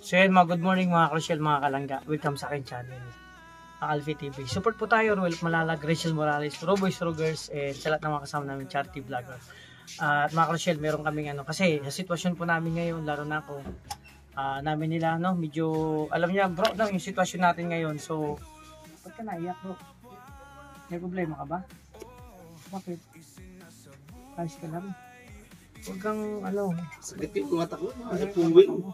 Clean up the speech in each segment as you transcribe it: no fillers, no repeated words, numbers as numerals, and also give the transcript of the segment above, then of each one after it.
So yun mga good morning mga Crucial, mga kalangga. Welcome sa akin channel, Alfie TV. Support po tayo, Roel Malalag, Rachel Morales, Roboys Rogers, and sa lahat ng mga kasama namin, charity vlogger. At mga Crucial, meron kaming ano, kasi sa sitwasyon po namin ngayon, lalo na ako, namin nila, no, medyo, alam niya bro, no, yung sitwasyon natin ngayon. So, ba't ka naiyak bro? May problema ka ba? Bakit? Ayos ka lang. Huwag kang, ano, sakit yung mata ko, pungwing.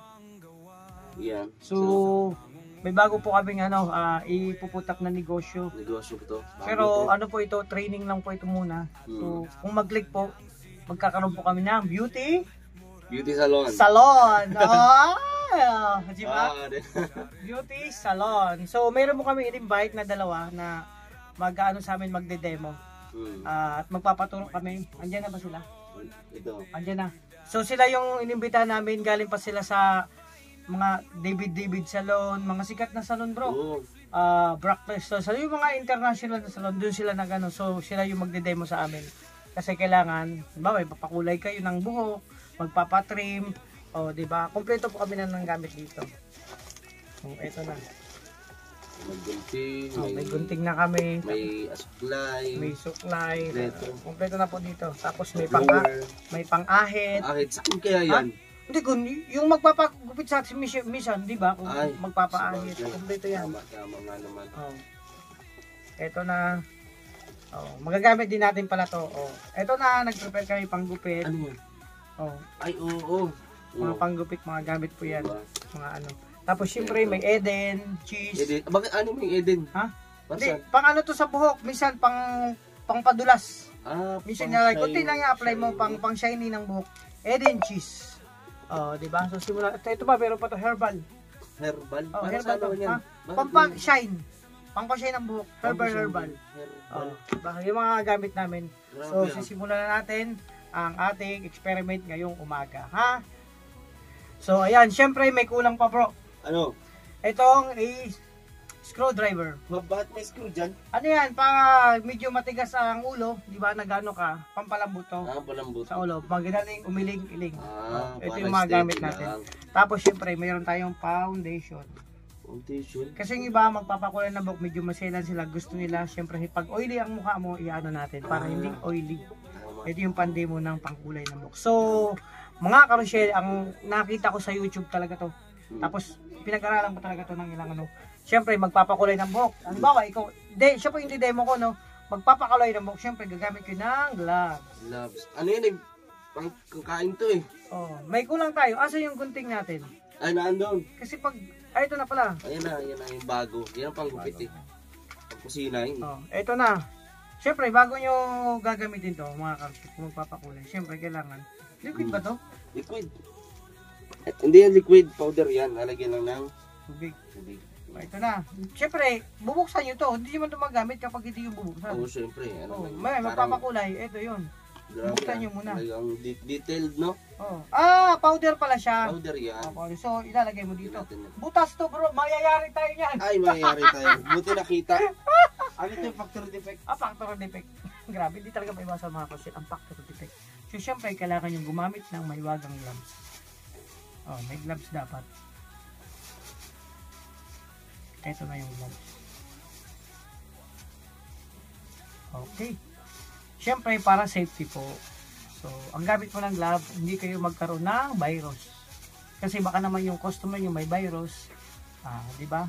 Yan. So, may bago po kaming ano, ipuputak na negosyo. Negosyo ko to. Pero ano po ito, training lang po ito muna. So, kung mag-click po, magkakaroon po kami ng beauty salon. Salon. Di ba? Beauty salon. So, mayroon po kami in-invite na dalawa na mag-ano sa amin, magde-demo. At magpapaturo kami. Andiyan na ba sila? Ito. Andiyan na. So, sila yung inimbitahan namin. Galing pa sila sa mga David Salon, mga sikat na salon bro. Brackless. So, yung mga international na salon, doon sila na gano'n. So, sila yung magde-demo sa amin. Kasi kailangan, diba, papakulay kayo ng buhok, magpapatrim, o diba, kompleto po kami na ng gamit dito. So, eto na. May gunting na kami. May suklay. May suklay. Kompleto na po dito. Tapos may pang-ahit. Ahit, saan kaya yan? Hindi, yung magpapagupit sa atin mission, di ba? Kung magpapaahit, kompleto yan. Tama nga naman. Eto na. Magagamit din natin pala to. Eto na, nag-prepare kami panggupit. Ano yan? Ay, oo. Mga panggupit, mga gamit po yan. Mga ano. Tapos syempre may Eden, cheese. Eden. Bakit ano may Eden? Ha? Hindi, pang ano to sa buhok. Minsan pang padulas. Minsan nga, kunti lang i-apply mo pang shiny ng buhok. Eden cheese. Diba? So simula, ito ba, meron pa to herbal. Herbal? Herbal to. Pang-shine. Pang-shine ng buhok. Herbal. Diba? Yung mga gamit namin. So sisimulan na natin ang ating experiment ngayong umaga. Ha? So ayan, syempre may kulang pa bro. Ano? Itong screwdriver. Bakit may screw dyan? Ano yan? Medyo matigas ang ulo, di ba? Nagano ka? Pampalambot to. Palambot. Sa ulo. Pagdating umiling-iling. Ito yung mga gamit natin. Lang. Tapos syempre, mayroon tayong foundation. Kasi yung iba, magpapakulay ng buhok, medyo maselan sila. Gusto nila, syempre, pag oily ang mukha mo, iano natin. Para hindi oily. Ito yung pandemo ng pangkulay ng buhok. So, mga karusyel, ang nakita ko sa YouTube talaga to. Tapos, pinag-aralan ko talaga to ng ilang ano. Siyempre, magpapakulay ng buhok. Halimbawa, ikaw, siya po yung demo ko, no? Magpapakulay ng buhok, siyempre, gagamit ko ng gloves. Gloves. Ano yun eh? Pangkain to eh. May kulang tayo. Asa yung gunting natin? Ay, naandun. Kasi pag, ito na pala. Ayan na, yung bago. Yan ang panggupit eh. Pangkusina yun. Ito na. Siyempre, bago nyo gagamitin to, mga karusyel, kung magpapakulay, siyempre, kailangan. Liquid ba to? Liquid. Hindi yan liquid, powder yan. Lalagyan lang ng tubig. Ito na. Siyempre, bubuksan nyo to. Hindi nyo man ito magamit kapag hindi yung bubuksan. Oo, siyempre. May magpapakulay. Ito yun. Bubuksan nyo muna. Ang detailed, no? Powder pala siya. Powder yan. So, ilalagay mo dito. Butas to bro. Mayayari tayo niyan. Ay, mayayari tayo. Buti nakita. Ano ito yung factory defect? Factory defect. Grabe, hindi talaga maiwasan mga kasi ang factory defect. So, siyempre, kailangan yung gumamit ng maiwagang gloves. May gloves dapat. Ito na yung gloves. Okay. Siyempre, para safety po. So, ang gamit mo ng glove, hindi kayo magkaroon ng virus. Kasi baka naman yung customer yung may virus. Di ba?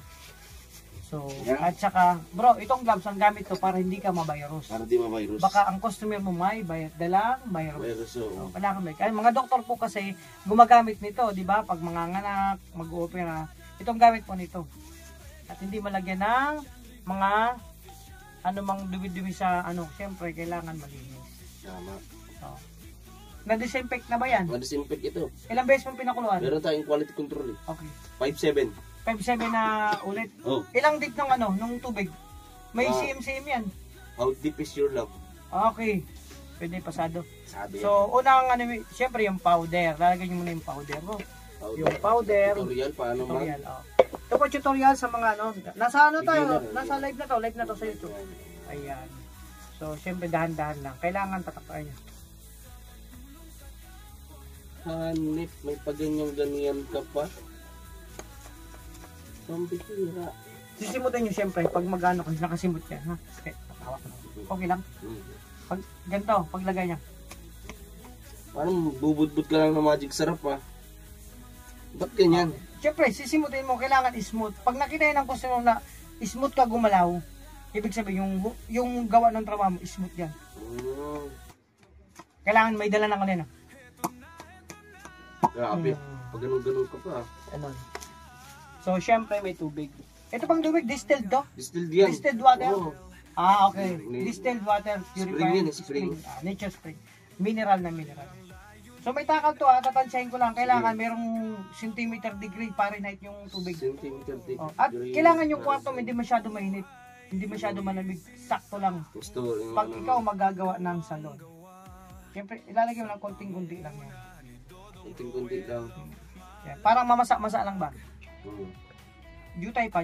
So, at saka, bro, itong gloves, ang gamit ko para hindi ka ma-virus. Para di ma-virus. Baka ang customer mo may dalang virus. Virus, oo. Kailangan may. Mga doktor po kasi gumagamit nito, di ba? Pag manganganak, mag-opera, itong gamit po nito. At hindi malagyan ng mga anumang dumi-dumi sa siyempre kailangan malinis. Tama. Na-disinfect na ba yan? Na-disinfect ito. Ilang beses mong pinakuluan? Meron tayong quality control eh. Okay. 5-7. 5-7 na ulit. Ilang deep ng tubig? May CM yan. How deep is your love? Okay. Pwede pasado. Sabi so, unang siyempre yung powder. Lalagyan nyo muna yung powder. Yung powder. Tutorial, paano tutorial, ito po tutorial sa mga nasa tayo? Nasa live na to sa YouTube. Ayan. So, siyempre dahan-dahan lang. Kailangan tatakpan nyo. Hanip, may paganyan-ganyan ka pa. Pambihira. Sisimutin nyo siyempre, pag magano kasi nakasimot yan, ha? Okay, hawak na. Okay lang. Pag ganito, paglagay niya. Parang bubudbud ka lang ng magic sarap ah. Ba't ganyan? Siyempre, sisimutin mo, kailangan smooth. Pag nakita yun ng customer na smooth ka gumalaw, ibig sabihin, yung gawa ng trabaho mo, smooth yan. Kailangan may dala ng kanina. Grabe. Pag ganun-ganun ka pa. Ano? So, siyempre, may tubig. Ito pang tubig, distilled to? Distilled yan. Distilled water? Oo. Ah, okay. Distilled water, purified. Spring yan, spring. Nature spring. Mineral na mineral. So, may takal to tatansyahin ko lang. Kailangan merong centimeter degree Fahrenheit yung tubig. Centimeter degree. At kailangan yung kwarto hindi masyado mainit. Hindi masyado malamig. Sakto lang. Gusto. Pag ikaw magagawa ng salon. Siyempre, ilalagay mo lang konting-kunti lang yan. Kunti-kunti lang. Yan. Parang mamasa-masa lang ba? Jutay pa.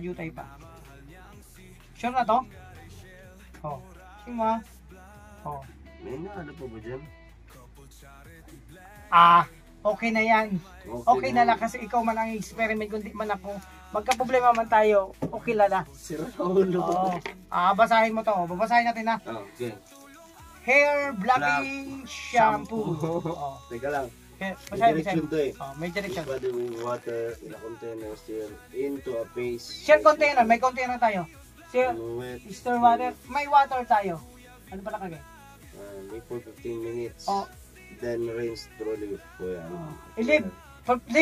Sure na to? Oh. Sige mo ha. Oh. May ano pa ba dyan? Okay na yan. Okay na lang kasi ikaw man ang experiment kundi man ako. Magka-problema man tayo, okay lala. Sira ulo. Oo. Basahin mo to. Babasahin natin ha. Okay. Hair blocking shampoo. Oh. Teka lang. Basahin, May direction to eh. May direction. Body with water in a container stir into a paste. Share container. May container tayo. Share. Stir water. May water tayo. Ano pala kagay? Wait for 15 minutes. Oh. Then rinse thoroughly. Leave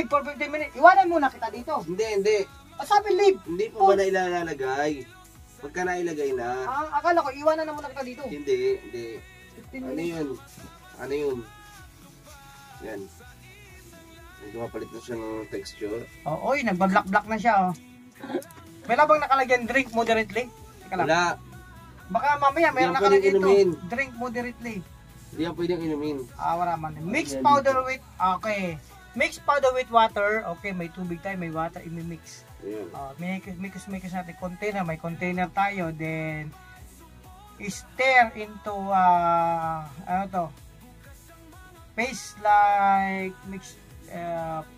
for 15 minutes. Iwanan muna kita dito. Hindi. Sabi leave. Hindi pa ba na ilalagay? Pagka nailagay na. Akala ko iwanan na muna kita dito. Hindi. 15 minutes. Ano yun? Yan. Medyo mapalit na siya ng texture. Oy, nagba-black na siya oh. May labang nakalagyan drink moderately? Teka lang. Wala. Baka mamaya mayroon nakalagay ito. Drink moderately. Hindi yan pwedeng inumin. Wala man. Mix powder with, okay. Mix powder with water. Okay, may tubig tayo, may water, i-mix. Mix natin container. May container tayo. Then, stir into, ano to? Paste like, mix,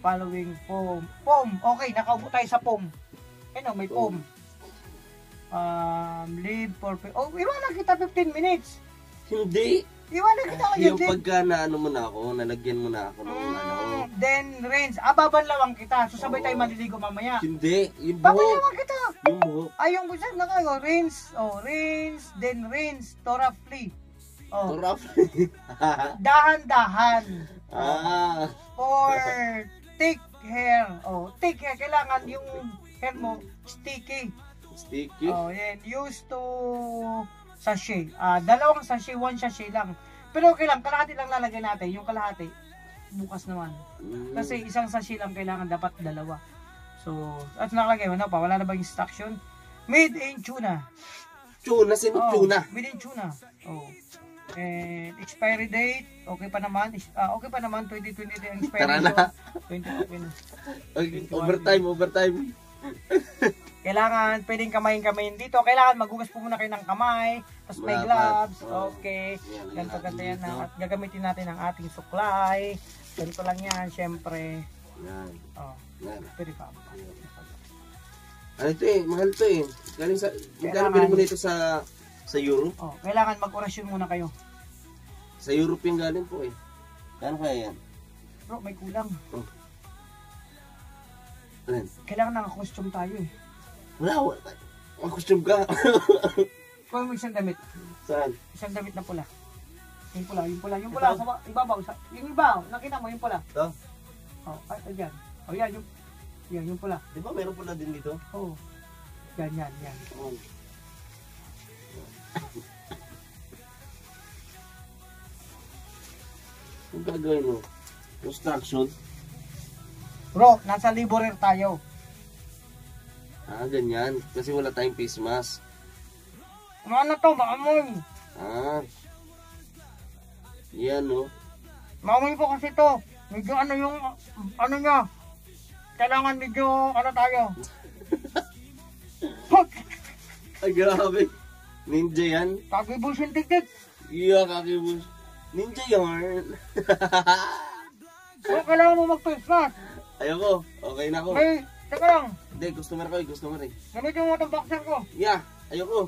following foam. Foam. Okay, nakaupo tayo sa foam. Ano, may foam. Leave for, iwanan kita 15 minutes. Hindi. Iwanan kita kaya Yung pagka naano mo na ako, nalagyan mo na ako ng ano. Then rinse. Babanlawang kita. So sabay tayo maliligo mamaya. Hindi. Yung buhok. Babanlawang kita. Yung buhok. Yung busan na kayo. Rinse. Rinse. Then rinse. Thoroughly. Thoroughly. Dahan-dahan. For thick hair. Thick hair. Kailangan yung hair mo sticky. Sticky? Yan. Used to sachet. Dalawang sachet, 1 sachet lang. Pero okay lang, kalahati lang lalagay natin. Yung kalahati, bukas naman. Kasi isang sachet lang kailangan, dapat dalawa. So, at nakalagay, ano pa? Wala na ba instruction? Made in tuna. Tuna? Sino tuna? Made in tuna. And expiry date, okay pa naman. Okay pa naman, 2020 ang expiry date. Tara na. 20 okay na. Overtime. Kailangan, pwedeng kamayin dito. Kailangan maghugas po muna kayo ng kamay. Tapos may gloves. Okay. Ganito yan. At gagamitin natin ang ating suklay. Ganito lang yan, syempre. Yan. Pwede pa. Ano ito mahal ito Magkano bilhin mo nito sa Europe? Kailangan mag-orasyon muna kayo. Sa Europe yung galing po Kano kaya yan? Bro, may kulang. Kailangan naka-costume tayo Wala. Ang costume ka. Kuha mo isang damit. Saan? Isang damit na pula. Yung pula. Sa ibabaw. Yung ibabaw. Nakita mo yung pula. Ito? Ayan. Yung pula. Di ba meron pula din dito? Oo. Yan. Ang gagawin mo? Construction? Bro, nasa laborer tayo. Ganyan. Kasi wala tayong face mask. Ano to? Maamoy. Yan Maamoy po kasi to. Medyo yung, niya. Kailangan medyo, tayo. Ay, grabe. Ninja yan. Kakibus yung tiktik. Iya, kakibus. Ninja yarn. Kailangan mo mag-face mask. Ayoko. Okay na ako. Teka lang. Hindi, customer ko, customer eh. Gamitin mo itong boxer ko. Yeah, ayoko.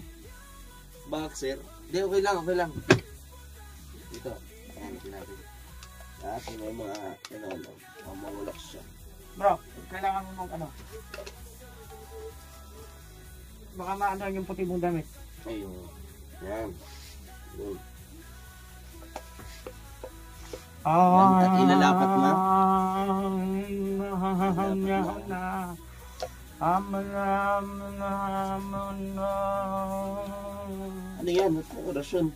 Boxer. Hindi, okay lang, okay lang. Ito, ayan, natin. May mga, mamawalak siya. Bro, kailangan mo mag ano. Baka maano yung puti mong damit. Ayun. Yan. Good. Ilalapat na. Ano yan? Ito orasyon.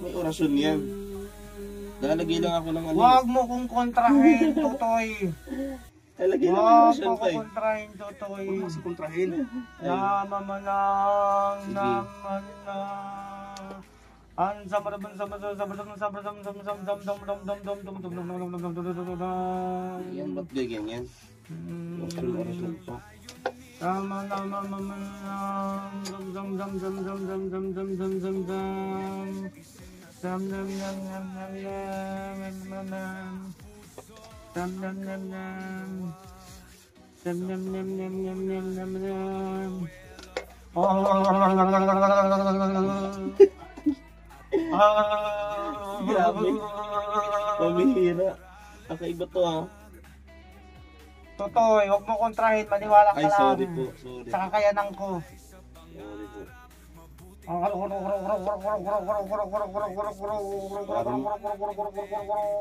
May orasyon yan. Lalagay lang ako ng ano. Huwag mo kong kontrahin, Totoy. Lalagay lang ng Huwag orasyon mo pa eh. kong kontrahin, Totoy. Huwag mo kasi kontrahin. Namamanang, Sige. namamanang. An sabaraban sabaraban sabaraban sabaraban sabaraban sabaraban. Yan, ba't ganyan yan? Orasyon pa. Tama tama mamanang. Dam dam dam dam dam dam dam dam dam dam dam. Dam dam dam dam dam dam. Dam dam dam dam. Dam dam dam dam dam dam dam dam. Grabe. Pamihira. Kakaiba to ha. Totoy, huwag mo kontrahin, maniwala ka Ay, lang. sorry po. Sorry. Sa kakayanan ko. Sorry po.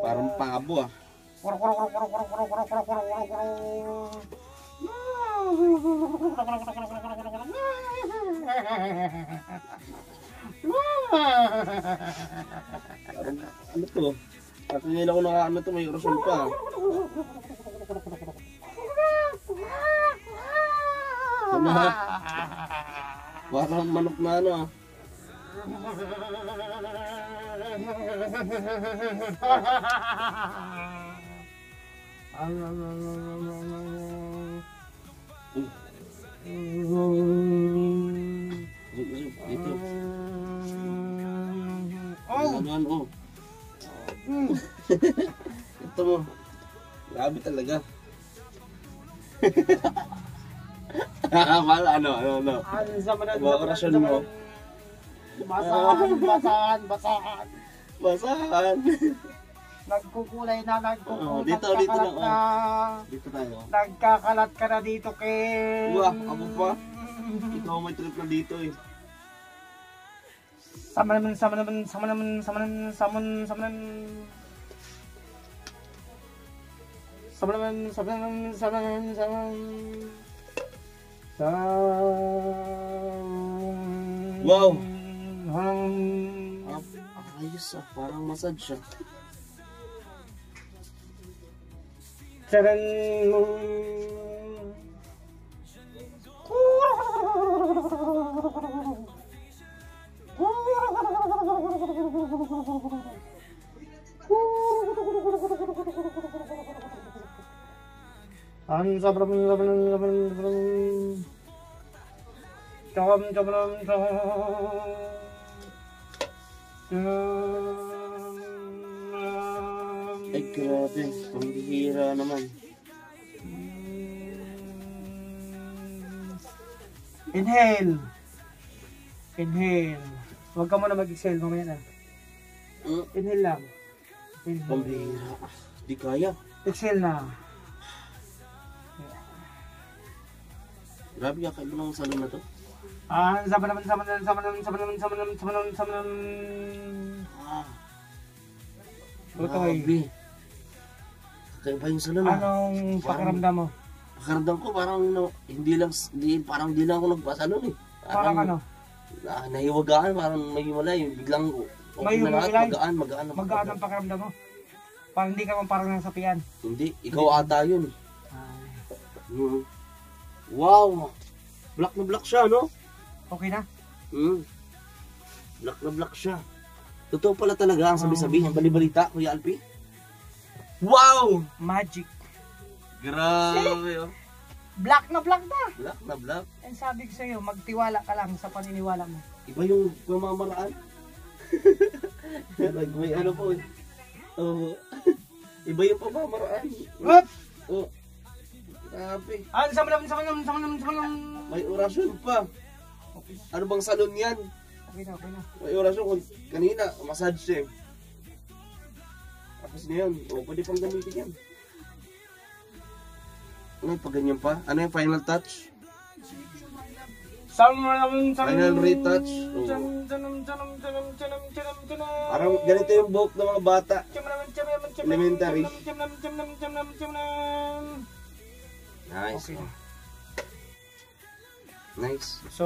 Parang pabo ah. Parang ano to? At ngayon ako naka ano to, may orasyon pa. Ano ha? Parang manok na ano ah. Ito. Ano. Ito mo. Grabe talaga. Ano. Mga orasyon mo. Basahan. Nagkukulay na, Dito na. Dito tayo. Nagkakalat ka na dito, Ken. Wah, ako pa. Ikaw may trip na dito eh. Sama naman. Wow. Ayos ah, parang massage siya. Charan. An sabram. Ay grabe, pambihira naman. Inhale. Huwag ka muna mag-exhale mamaya na. Inhale lang. Pambihira. Di kaya. Exhale na. Grabe ka, kaiba ng salon na to. Sama naman. Totoy. Grabe. Kakaiba yung salon ah. Anong pakiramdam mo? Pakiramdam ko parang hindi lang ako nagpasalon eh. Parang ano? Nahiwagaan, parang may hiwalay. Biglang May hiwalay? magaan. Magaan ang pakiramdam mo? Parang hindi ka parang nasa piyan. Hindi, ikaw ata yun. Wow! Black na black siya, no? Okay na? Black na black siya. Totoo pala talaga ang sabi-sabi, ang balibalita, Kuya Alpi. Wow! Magic. Grabe, oh. Black na black na. Black na black. And sabi ko sa'yo, magtiwala ka lang sa paniniwala mo. Iba yung pamamaraan. May ano po eh. Iba yung pamamaraan. What? Oh. Grabe. Sama naman. May orasyon pa. Ano bang salon yan? Okay na. May orasyon kung kanina, massage siya. Tapos na yun. O, pwede pang gamitin yan. Ano yung pag ganyan pa? Ano yung final touch? Final retouch. Parang ganito yung buhok ng mga bata. Elementary. Nice. Okay. Nice. So,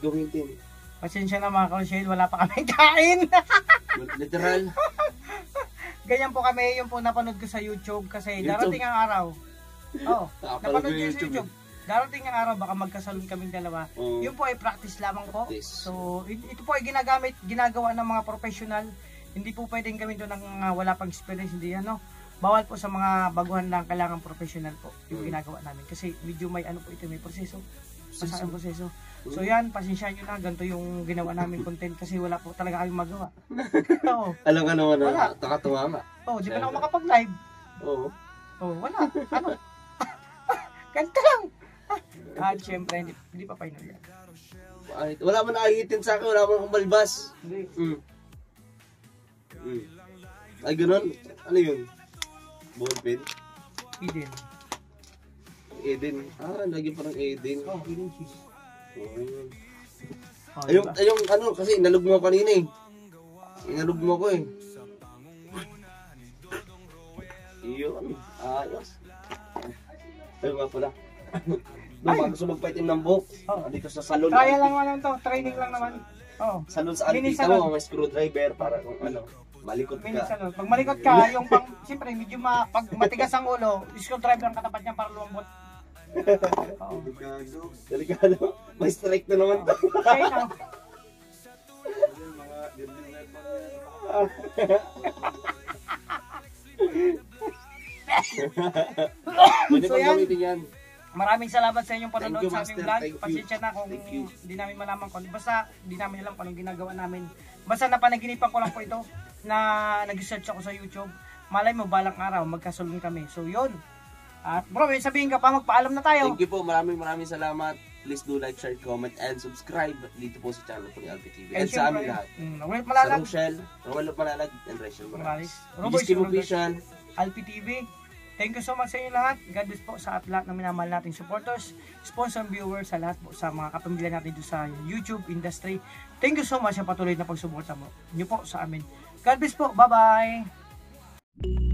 Gamitin. pasensya na mga ka-Rochelle, wala pa kami kain. Literal. Ganyan po kami, yung po napanood ko sa YouTube kasi darating ang araw. Oh, napanood ko sa YouTube. Darating ang araw, baka magkasalon kaming dalawa. Yun po ay practice lamang po. So, ito po ay ginagawa ng mga professional. Hindi po pwedeng gawin doon ng wala pang experience, hindi ano. Bawal po sa mga baguhan lang, kailangan professional po yung ginagawa namin. Kasi medyo may ano po ito, may proseso. Masakang proseso. So yan, pasensya nyo na, ganito yung ginawa namin content kasi wala po talaga kami magawa. Oo. Alam ka naman Wala. na, takatuwa nga. Oh, di ba na ako makapag-live? Oo. Oh, wala. Ano? Ganito lang. At syempre, hindi pa final yan. Wala man nakahitin sa akin, wala man akong balbas. Hindi. Ay, ganun. Ano yun? Ballpen? Eden. Lagi parang Eden. Oh, Eden cheese. Ayong ano, kasi inalog mo kanina eh. Inalog mo ko eh. Iyon. Ayos. Ayun nga pala. Doon gusto magpaitim ng buhok. Dito sa salon. Trial lang naman to. Training lang naman. Salon sa Altita mo, may screwdriver para kung ano. Malikot Mini ka. salon. Pag malikot ka, yung pang, siyempre, medyo pag matigas ang ulo, screwdriver ang katapat niya para lumambot. Delikado. May strike na naman to. Okay na. So yan, maraming salamat sa inyong panonood sa aming vlog. Pasensya na kung hindi namin malaman kung basta hindi namin alam kung anong ginagawa namin. Basta napanaginipan ko lang po ito na nag-search ako sa YouTube. Malay mo balang araw magkasulong kami. So yun. At bro, may sabihin ka pa, magpaalam na tayo. Thank you po, maraming salamat. Please do like, share, comment, and subscribe dito po sa channel po ni Alpi TV. And sa amin lahat. Sa Rochelle, Romuald Malalag, and Rachel Morales. Disco Official, Alpi TV. Thank you so much sa inyo lahat. God bless po sa lahat ng minamahal nating supporters, sponsor viewers, sa lahat po sa mga kapamilya natin dito sa YouTube industry. Thank you so much sa patuloy na pagsuporta mo niyo po sa amin. God bless po. Bye-bye.